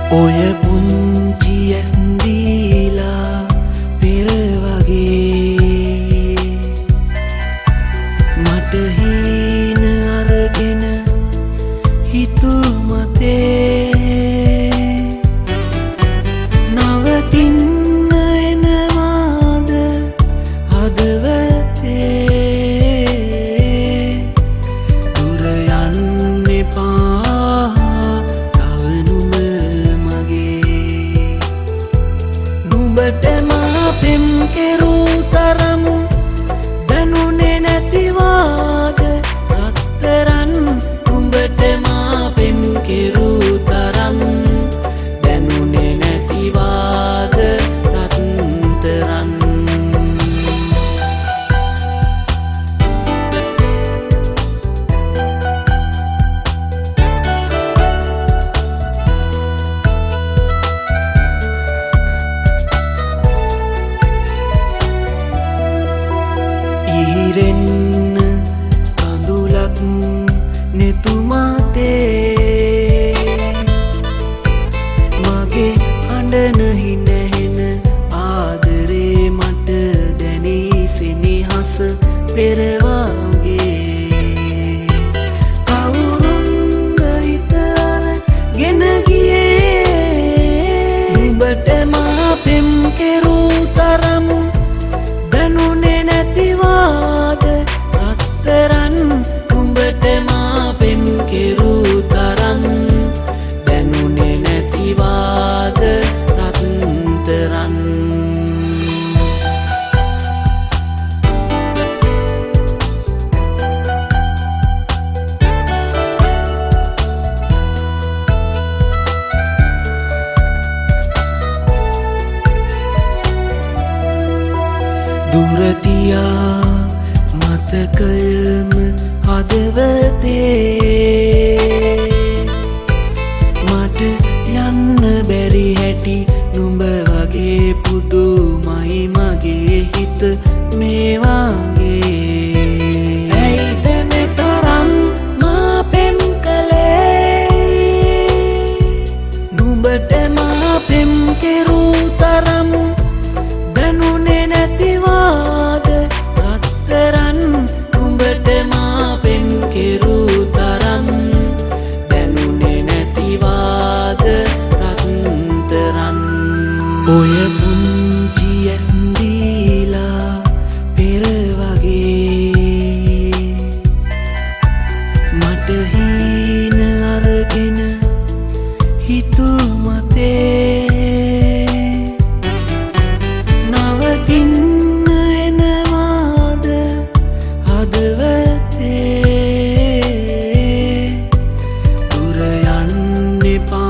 ඔය පුංචි ඇස් දීලා පෙර වගේ මට හීන අරගෙන හිතුමතේ නවතින්න එනවාද හදවතේ දුර යන්න එපා නුඹට මා පෙම් කෙරූ තරම් දැනුනේ නැතිවාද රත්තරන් නුඹට මා පෙම් කෙරූ තරම් දැනුනේ නැතිවාද රත්තරන් ඉහිරෙන්න කඳුලක් නෙතුමතේ මගේ අඬන හිනහෙන ආදරේ මට දැනී සෙනෙහස පෙර වගේ කවුරුන්ද හිත අරගෙන ගියේ නුඹට මා පෙම් කෙරූ තරම් දැනුනේ නැතිවාද රත්තරන් නුඹට මා පෙම් කෙරූ තරම් දැනුනේ නැතිවාද රත්තරන් දුරතියා මතකයම හදවතේ මට යන්න බැරි හැටි නුඹ වගේ පුදුමයි මගේ හිත මේ වගේ ඇයිද මෙතරම් මා පෙම් කළේ නුඹට මා පෙම් කෙරූ තරම් දැනුනේ නැතිවාද රත්තරන් නුඹට මා පෙම් කෙරූ තරම් දැනුනේ නැතිවාද රත්තරන් ඔය පුංචි ඇස් දීලා පෙර වගේ මට හීන අරගෙන හිතුමතේ නවතින්න එනවාද හදවතේ දුර යන්න එපා